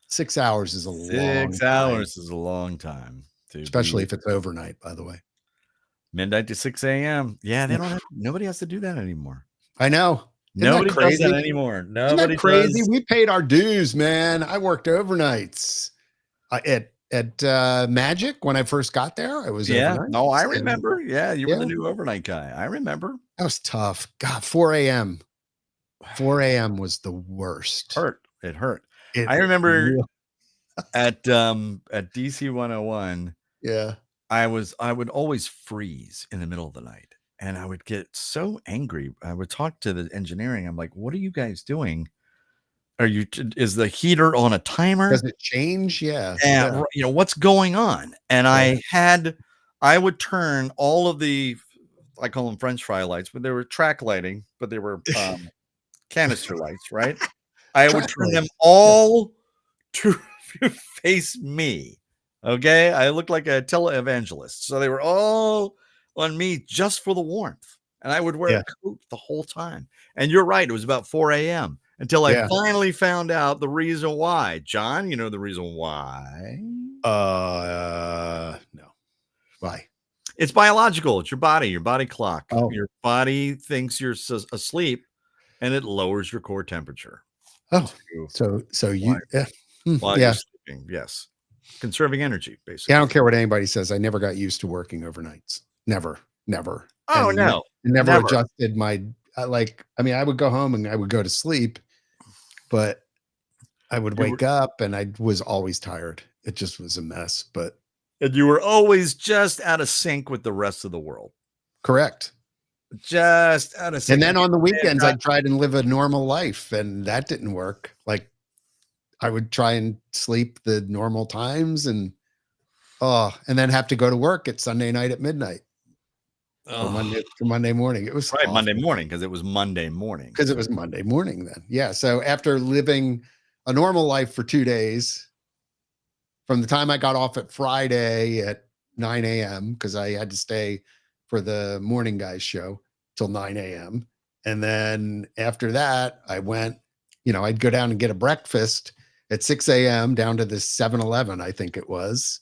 6 hours is a long time.
6 hours is a long time.
Especially if it's overnight, by the way.
Midnight to 6 a.m. Yeah, nobody has to do that anymore.
I know.
Nobody does that anymore. Nobody
crazy.
does.
We paid our dues, man. I worked overnights at Magic when I first got there. I was overnight.
No, I remember. Yeah, you were the new overnight guy. I remember.
That was tough. God, 4 a.m. 4 a.m. was the worst.
It hurt. I remember at DC 101.
Yeah.
I would always freeze in the middle of the night and I would get so angry. I would talk to the engineering. I'm like, what are you guys doing? Is the heater on a timer?
Does it change? Yeah.
And what's going on? And I would turn all of the, I call them French fry lights, but they were track lighting, but they were canister lights, right? I would turn them all to face me. Okay, I looked like a televangelist, so they were all on me just for the warmth, and I would wear a coat the whole time. And you're right; it was about 4 a.m. until I finally found out the reason why. John, you know the reason why?
No. Why?
It's biological. It's your body clock.
Oh.
Your body thinks you're asleep, and it lowers your core temperature.
Oh, so you
while you're sleeping, yes. Conserving energy, basically.
Yeah, I don't care what anybody says. I never got used to working overnights. Never.
Oh,
and
no.
Never adjusted my, I would go home and I would go to sleep, but I would wake up and I was always tired. It just was a mess,
and you were always just out of sync with the rest of the world.
Correct.
Just out of sync.
And then on the weekends, I'd try and live a normal life and that didn't work. Like, I would try and sleep the normal times and then have to go to work at Sunday night at midnight. For Monday morning. It was
right. Awful. Monday morning. Because it was Monday morning
then. Yeah. So after living a normal life for 2 days, from the time I got off at Friday at 9 a.m. because I had to stay for the morning guys show till 9 a.m. And then after that, I went, I'd go down and get a breakfast at 6 a.m. down to the 7-Eleven, I think it was.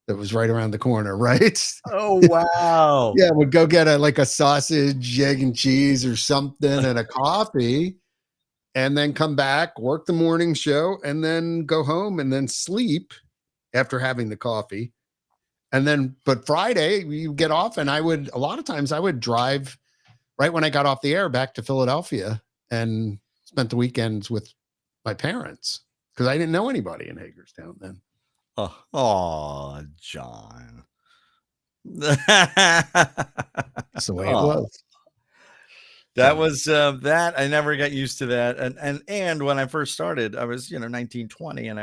That was right around the corner, right?
Oh, wow.
Yeah, we'd go get a sausage, egg and cheese or something and a coffee and then come back, work the morning show and then go home and then sleep after having the coffee. And then, but Friday you get off and a lot of times I would drive right when I got off the air back to Philadelphia and spent the weekends with my parents. Because I didn't know anybody in Hagerstown then.
Oh, John.
That's the way it was.
That was that. I never got used to that. And when I first started, I was 1920, and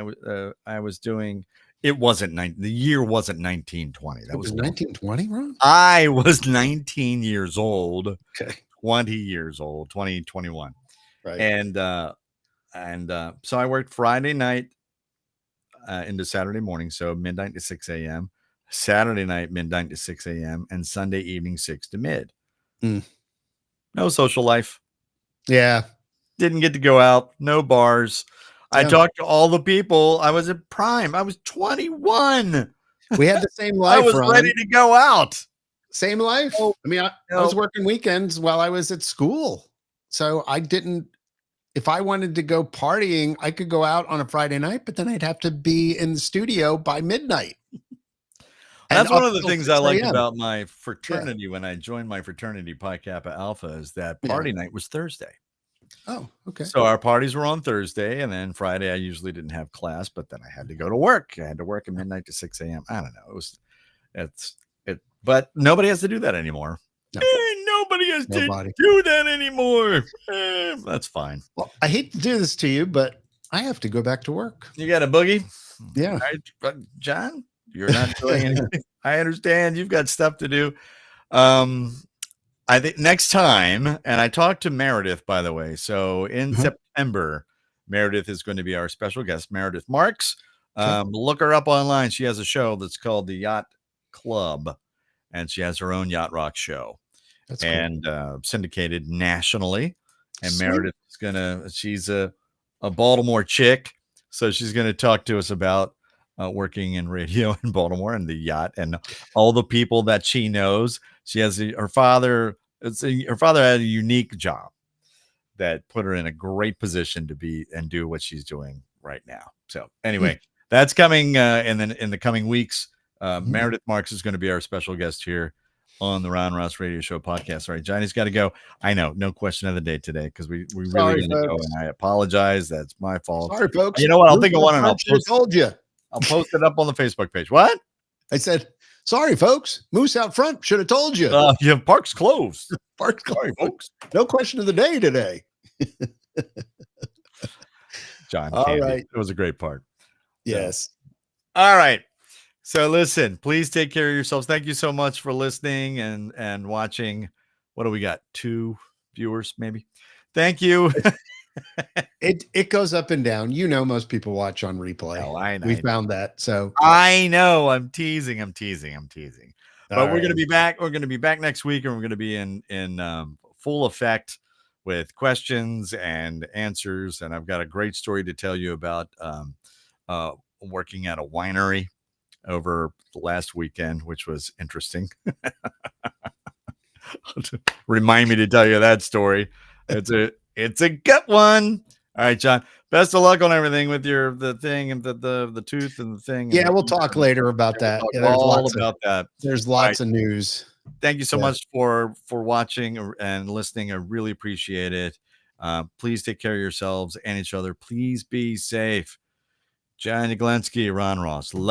I was doing. It wasn't the year wasn't 1920. That was
1920, Ron.
I was 19 years old.
Okay.
20 years old. 2021.
Right.
And so I worked Friday night into Saturday morning, so midnight to 6 a.m., Saturday night, midnight to 6 a.m., and Sunday evening, 6 to mid.
Mm.
No social life.
Yeah.
Didn't get to go out. No bars. I
Yeah.
talked to all the people. I was at prime. I was 21.
We had the same
I
life,
was
Ron.
ready to go out.
Same life.
Oh,
I mean, I
no.
was working weekends while I was at school. So I didn't, if I wanted to go partying, I could go out on a Friday night, but then I'd have to be in the studio by midnight.
That's
And
one
up
of the
till
things
6
I liked
a.m.
about my fraternity when I joined my fraternity Pi Kappa Alpha is that party night was Thursday.
Oh, okay.
So our parties were on Thursday, and then Friday I usually didn't have class, but then I had to go to work. I had to work at midnight to 6 a.m. I don't know. But nobody has to do that anymore.
No.
Nobody has
Nobody.
to do that anymore. That's fine.
Well, I hate to do this to you, but I have to go back to work.
You got a boogie?
Yeah.
John, you're not doing anything. I understand you've got stuff to do. I think next time, and I talked to Meredith, by the way. So in September, Meredith is going to be our special guest, Meredith Marks. Look her up online. She has a show that's called The Yacht Club, and she has her own Yacht Rock show. That's cool. Syndicated nationally. And
Sweet.
Meredith is she's a Baltimore chick. So she's going to talk to us about working in radio in Baltimore and the yacht and all the people that she knows. She has her father. Her father had a unique job that put her in a great position to be and do what she's doing right now. So anyway, that's coming in the coming weeks. Meredith Marks is going to be our special guest here on the Ron Ross Radio Show podcast. All right, Johnny's got to go. I know, no question of the day today because we really got to go, and I apologize. That's my fault.
Sorry, folks.
You know what? I'll think of one and I'll
told you.
I'll post it up on the Facebook page. What?
I said, sorry, folks. Moose out front should have told you.
Yeah, park's closed.
Park's closed, sorry, folks. No question of the day today.
John, all right. It was a great part.
Yes.
So, all right. So listen, please take care of yourselves. Thank you so much for listening and watching. What do we got? 2 viewers, maybe. Thank you.
It goes up and down. You know, most people watch on replay.
Oh, I know.
We found that. So
I know. I'm teasing. But
all
we're going to be back. We're going to be back next week, and we're going to be in full effect with questions and answers. And I've got a great story to tell you about working at a winery over the last weekend, which was interesting. Remind me to tell you that story. It's a good one. All right, John. Best of luck on everything with the thing and the tooth and the thing.
Yeah, we'll talk later about that.
Yeah, there's all about that.
There's lots of news.
Thank you so much for watching and listening. I really appreciate it. Please take care of yourselves and each other. Please be safe. Johnny Glensky, Ron Ross.